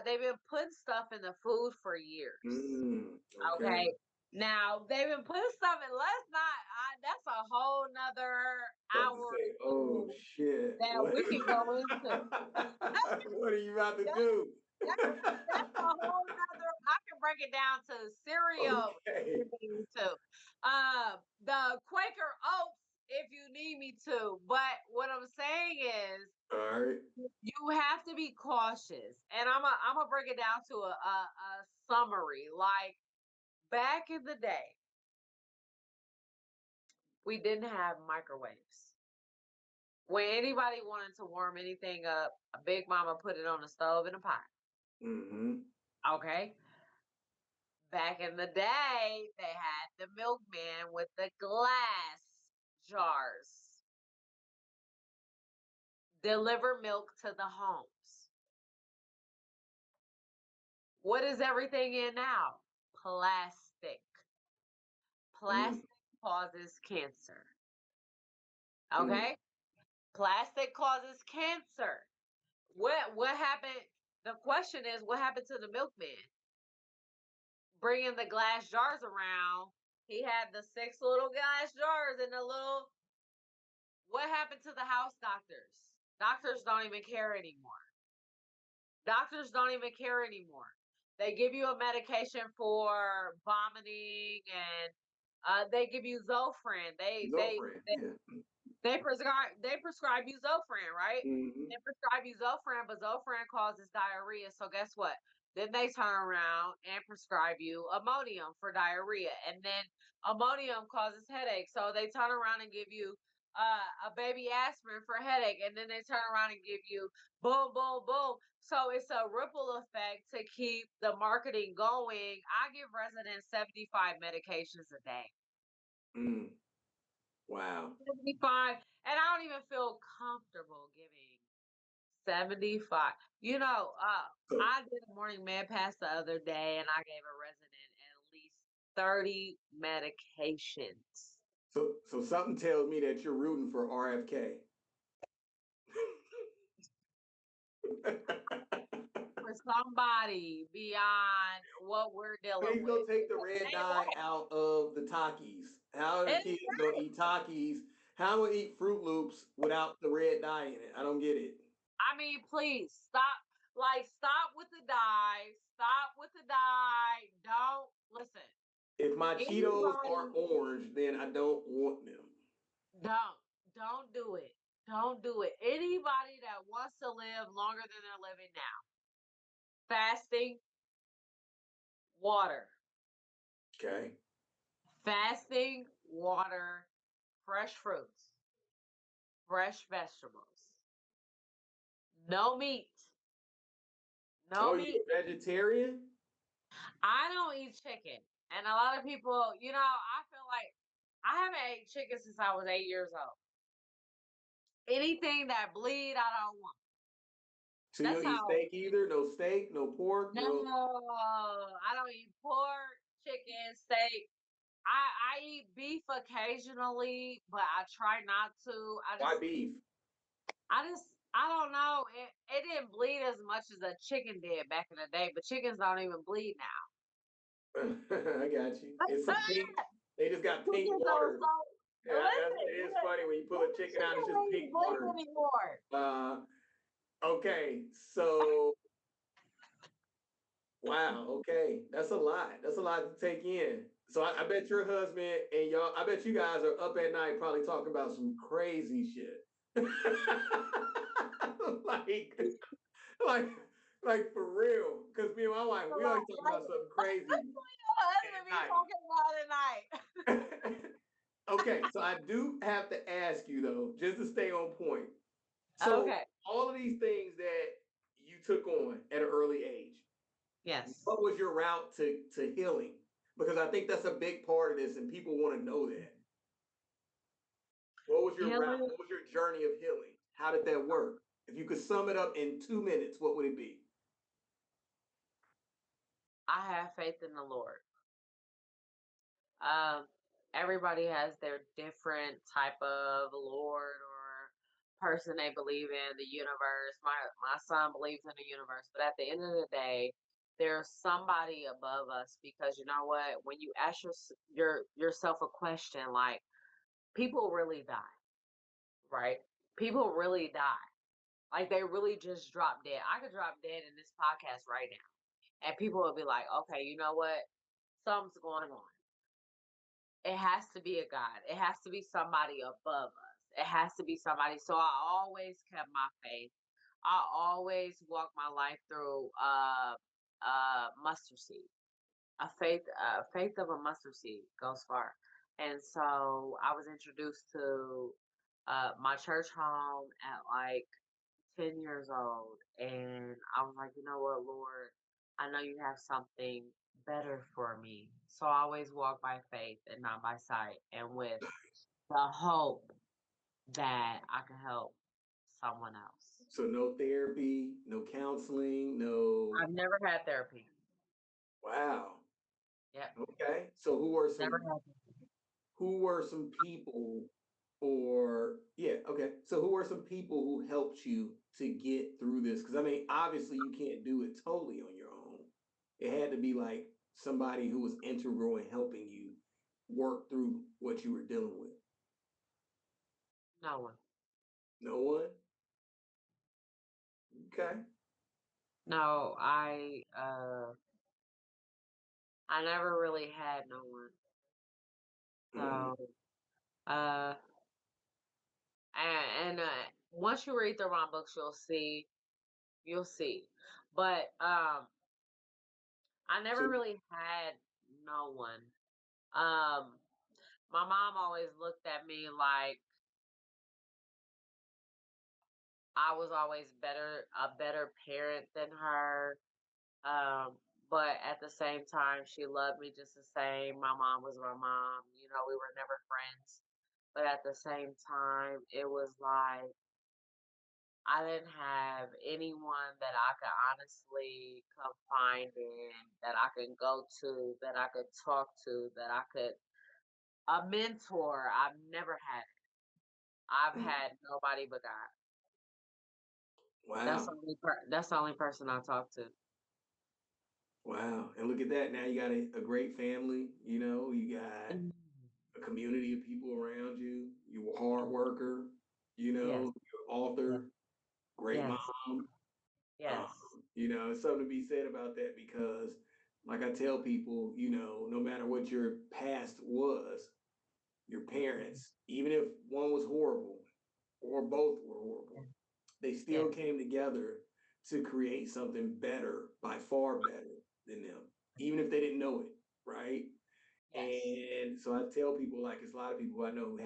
they've been putting stuff in the food for years. Mm. Okay. Okay. Now they've been putting stuff in. Let's not. That's a whole nother About to hour or say, oh two shit. that What? we can go into. What are you about to That, do? that's a whole nother. I can break it down to cereal if Okay. you need me to. The Quaker Oats if you need me to. But what I'm saying is, All right. you have to be cautious, and I'm gonna break it down to a summary. Like, back in the day, we didn't have microwaves. When anybody wanted to warm anything up, a big mama put it on the stove in a pot. Mm-hmm. Okay. Back in the day, they had the milkman with the glass jars deliver milk to the homes. What is everything in now? Plastic. Mm. Plastic causes cancer. Mm. Okay? Plastic causes cancer. What happened? The question is, what happened to the milkman? Bringing the glass jars around. He had the 6 little glass jars and the little. What happened to the house doctors? Doctors don't even care anymore. Doctors don't even care anymore. They give you a medication for vomiting, and they give you Zofran. Zofran. Yeah. They prescribe you Zofran, right? Mm-hmm. They prescribe you Zofran, but Zofran causes diarrhea. So guess what? Then they turn around and prescribe you Imodium for diarrhea, and then Imodium causes headache. So they turn around and give you a baby aspirin for headache, and then they turn around and give you boom, boom, boom. So it's a ripple effect to keep the marketing going. I give residents 75 medications a day. Mm. Wow. 75, and I don't even feel comfortable giving 75. So I did a morning med pass the other day, and I gave a resident at least 30 medications. so something tells me that you're rooting for RFK. For somebody beyond what we're dealing Please go with. take the red Ain't dye right. out of the Takis. How are the It's kids gonna eat Takis? How will eat Fruit Loops without the red dye in it? I don't get it. I mean, please stop. Like, stop with the dyes. Stop with the dye. Don't listen. If my Cheetos are Anybody, orange, then I don't want them. don't do it. Don't do it. Anybody that wants to live longer than they're living now, fasting, water, Okay. fasting, water, fresh fruits, fresh vegetables, no meat, no Oh, you meat. a vegetarian? I don't eat chicken. And a lot of people, I feel like I haven't ate chicken since I was 8 years old. Anything that bleed, I don't want. So you That's don't eat how. steak either? No steak, no pork, no. No, I don't eat pork, chicken, steak. I eat beef occasionally, but I try not to. Why beef? I don't know. It didn't bleed as much as a chicken did back in the day, but chickens don't even bleed now. I got you. It's some pink. They just got pink Chickens are water. so Yeah, it listen, is funny when you pull what a the chicken out. It's chicken just ain't pink bleed water. anymore. Uh, okay, so wow. Okay, that's a lot. That's a lot to take in. So I bet your husband and y'all. I bet you guys are up at night probably talking about some crazy shit. like, like, like for real. Because me and my wife, we always talk Like, about something crazy your husband at be night. talking about it at night. Okay, so I do have to ask you though, just to stay on point. So Okay. all of these things that you took on at an early age, Yes. what was your route to healing? Because I think that's a big part of this, and people want to know that. What was your route? Healing, What was your journey of healing? How did that work? If you could sum it up in 2 minutes, what would it be? I have faith in the Lord. Um, Everybody has their different type of Lord or person they believe in, the universe. My son believes in the universe, but at the end of the day, there's somebody above us because you know what? When you ask yourself a question like people really die, right? People really die. Like they really just drop dead. I could drop dead in this podcast right now. And people will be like, okay, you know what? Something's going on. It has to be a God. It has to be somebody above us. It has to be somebody. So I always kept my faith. I always walked my life through mustard seed. Faith of a mustard seed goes far. And so I was introduced to my church home at like 10 years old. And I was like, you know what, Lord, I know you have something better for me. So I always walk by faith and not by sight, and with the hope that I can help someone else. So no therapy, no counseling, no. I've never had therapy. Wow. Yep. Okay. So who are Never some had. who were some people or yeah, okay. So who are some people who helped you to get through this? Because I mean, obviously you can't do it totally on your own. It had to be like somebody who was integral in helping you work through what you were dealing with. No one. No one? Okay. No, I never really had no one. Mm. So uh and once you read through my books you'll see. But I never So really had no one. Um, my mom always looked at me like I was always a better parent than her. But at the same time, she loved me just the same. My mom was my mom. We were never friends. But at the same time, it was like I didn't have anyone that I could honestly confide in, that I could go to, that I could talk to, that I could a mentor. I've never had it. I've mm, had nobody but God. wow. That's the only person I talk to. Wow. And look at that. Now you got a great family, you got Mm. a community of people around you. You're a hard worker, Yes, you're an yes, author, great yes, mom. Um, yes. It's something to be said about that because, like I tell people, no matter what your past was, your parents, even if one was horrible or both were horrible, they still Yes. came together to create something better, by far better than them, even if they didn't know it, right? Yes. And so I tell people, like, it's a lot of people I know who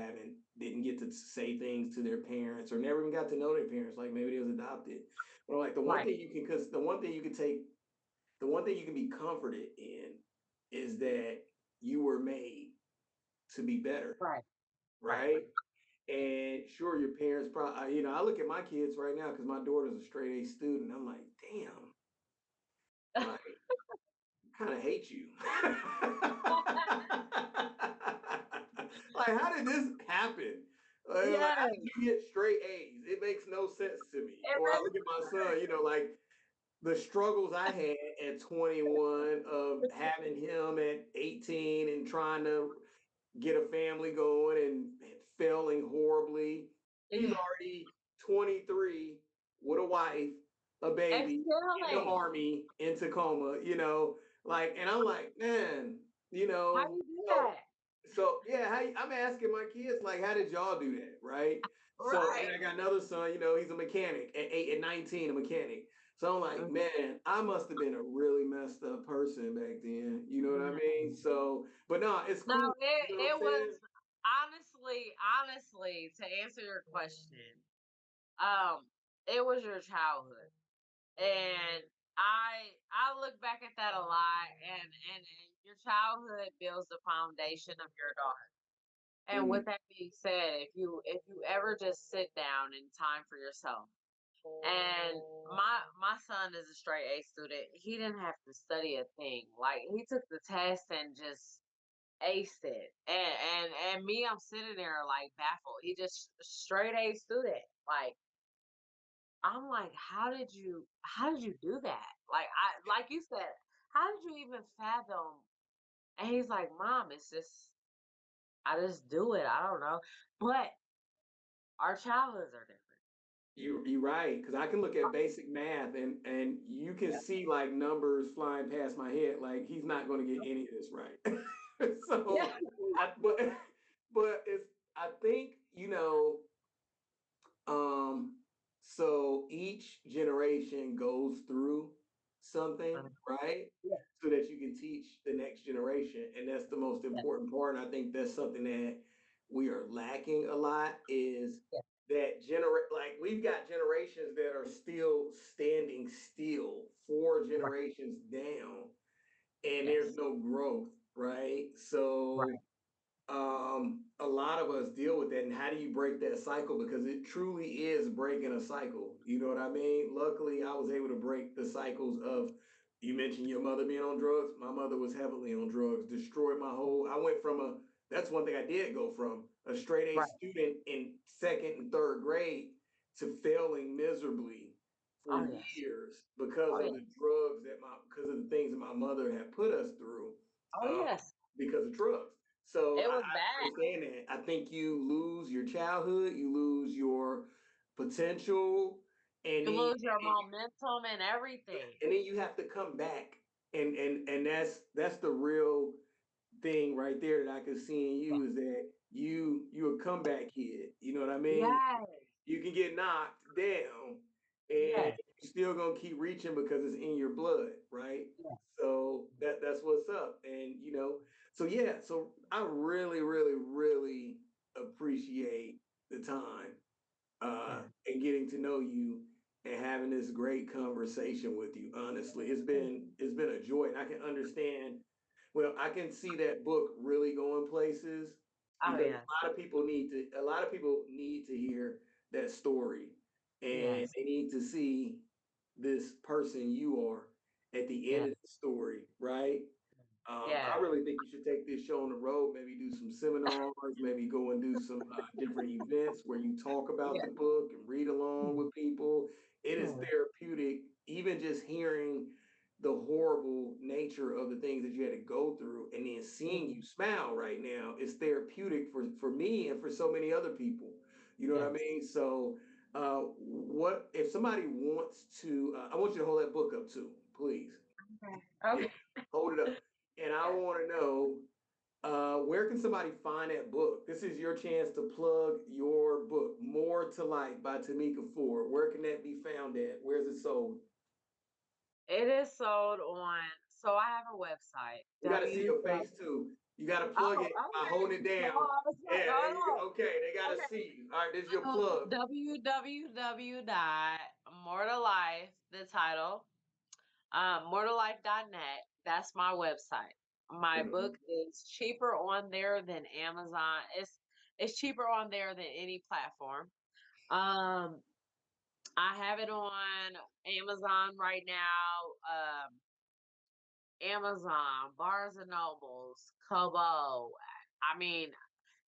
didn't get to say things to their parents or never even got to know their parents, like maybe they was adopted. But I'm like, Right. because the one thing you can take, the one thing you can be comforted in is that you were made to be better, Right. Right. right? And sure, your parents probably, I look at my kids right now because my daughter's a straight A student. I'm like, damn, like, kind of hate you. Like, how did this happen? Like, how did Yes. you get straight A's? It makes no sense to me. It Or I makes look at my son, sense. like the struggles I had at 21 of having him at 18 and trying to get a family going and failing horribly. He's Yeah. already 23 with a wife, a baby, in the Excelling. army in Tacoma, like, and I'm like, man, How you do so that? yeah, I'm asking my kids like, how did y'all do that, right? So, and Right. I got another son, he's a mechanic at 19, a mechanic. So I'm like, Mhm. man, I must have been a really messed up person back then. You know what I mean? Mhm. So, but no, it's No, cool. You know what I'm it saying? was honestly, to answer your question, um, it was your childhood. And I look back at that a lot, and your childhood builds the foundation of your adulthood. And Mhm. with that being said, if you ever just sit down in time for yourself, and my son is a straight A student, he didn't have to study a thing. Like, he took the test and just aced it. And me, I'm sitting there like baffled. He just straight A student. Like, I'm like, how did you do that? Like you said, how did you even fathom? And he's like, Mom, it's just I just do it. I don't know. But our childhoods are different. You're right, because I can look at basic math and you can Yeah. see like numbers flying past my head. Like he's not going to get any of this right. Yeah. So, I, but but I think Um, so each generation goes through something, right? Yeah. So that you can teach the next generation. And that's the most Yeah. important part. And I think that's something that we are lacking a lot is Yeah. that like we've got generations that are still standing still 4 Right. generations down and there's Yes. no growth, right? Right. So a lot of us deal with that. And how do you break that cycle? Because it truly is breaking a cycle. You know what I mean? Luckily, I was able to break the cycles of, you mentioned your mother being on drugs. My mother was heavily on drugs, destroyed my whole, I went from that's one thing I did go from a straight A Right. student in second and third grade to failing miserably for Oh yes. years because Oh of yes. the drugs because of the things that my mother had put us through Oh uh, yes. because of drugs. So It was I bad. understand that. I think you lose your childhood, you lose your potential, and You then lose your momentum and everything. you have to come back, and that's the real thing right there that I can see in Yeah. you is that you're a comeback kid. You know what I mean? Yes. You can get knocked down and Yes. you're still gonna keep reaching because it's in your blood, right? Yes. So that's what's up. And so yeah, so I really, really, really appreciate the time Yeah. and getting to know you and having this great conversation with you. Honestly, it's been a joy, and I can understand. Well, I can see that book really going places Oh because yes. a lot of people need to hear that story, and Yes. they need to see this person you are at the end Yes. of the story, right? I Yes. really think you should take this show on the road, maybe do some seminars, maybe go and do some different events where you talk about the Yes. book and read along with people. It is Mhm. therapeutic, even just hearing the horrible nature of the things that you had to go through and then seeing you Mhm. smile right now is therapeutic for me and for so many other people. You know what I Yes. mean? So What if somebody wants to? I want you to hold that book up too, please. Okay. Yeah, Okay. hold it up. And I want to know where can somebody find that book? This is your chance to plug your book, More to Life by Tamika Ford. Where can that be found at? Where's it sold? It is sold on. So I have a website. We got to see W. your face too. You got to plug Oh, it by okay. holding it No, down. I was like, Yeah, there you oh, go. Okay, they got to okay. see you. All right, this is your plug. www.mortalife, the title, mortalife.net. That's my website. My Mhm. book is cheaper on there than Amazon. It's cheaper on there than any platform. Um, I have it on Amazon right now. Amazon, Barnes and Nobles, Kobo. I mean,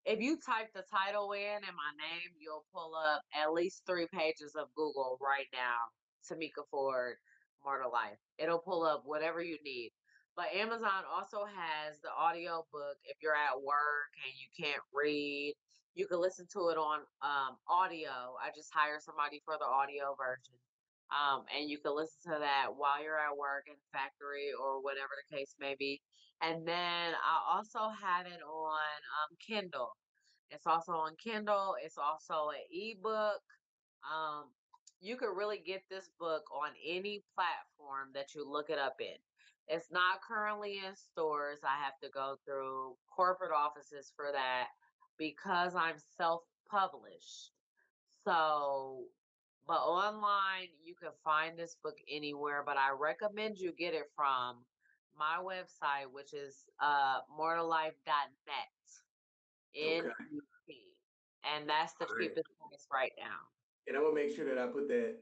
if you type the title in and my name, you'll pull up at least 3 pages of Google right now. Tamika Ford, Mortal Life. It'll pull up whatever you need. But Amazon also has the audio book. If you're at work and you can't read, you can listen to it on audio. I just hire somebody for the audio version. And you can listen to that while you're at work in factory or whatever the case may be. And then I also have it on Kindle. It's also on Kindle. It's also an ebook. Um, you could really get this book on any platform that you look it up in. It's not currently in stores. I have to go through corporate offices for that because I'm self published. So, but online, you can find this book anywhere, but I recommend you get it from my website, which is mortalife.net. Okay. NUT. And that's the All right. cheapest price right now. And I'm gonna make sure that I put that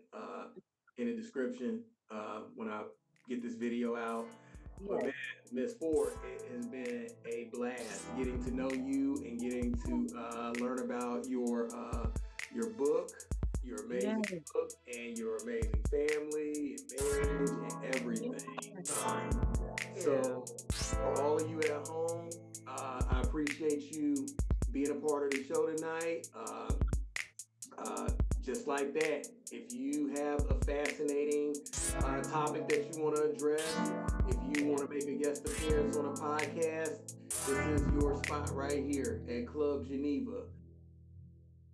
in the description when I get this video out. But man, Yes. Miss Ford, it has been a blast getting to know you and getting to learn about your book, your amazing Yes. book, and your amazing family and marriage and everything. So, for all of you at home, I appreciate you being a part of the show tonight. Just like that, if you have a fascinating topic that you want to address, if you want to make a guest appearance on a podcast, this is your spot right here at Club Geneva.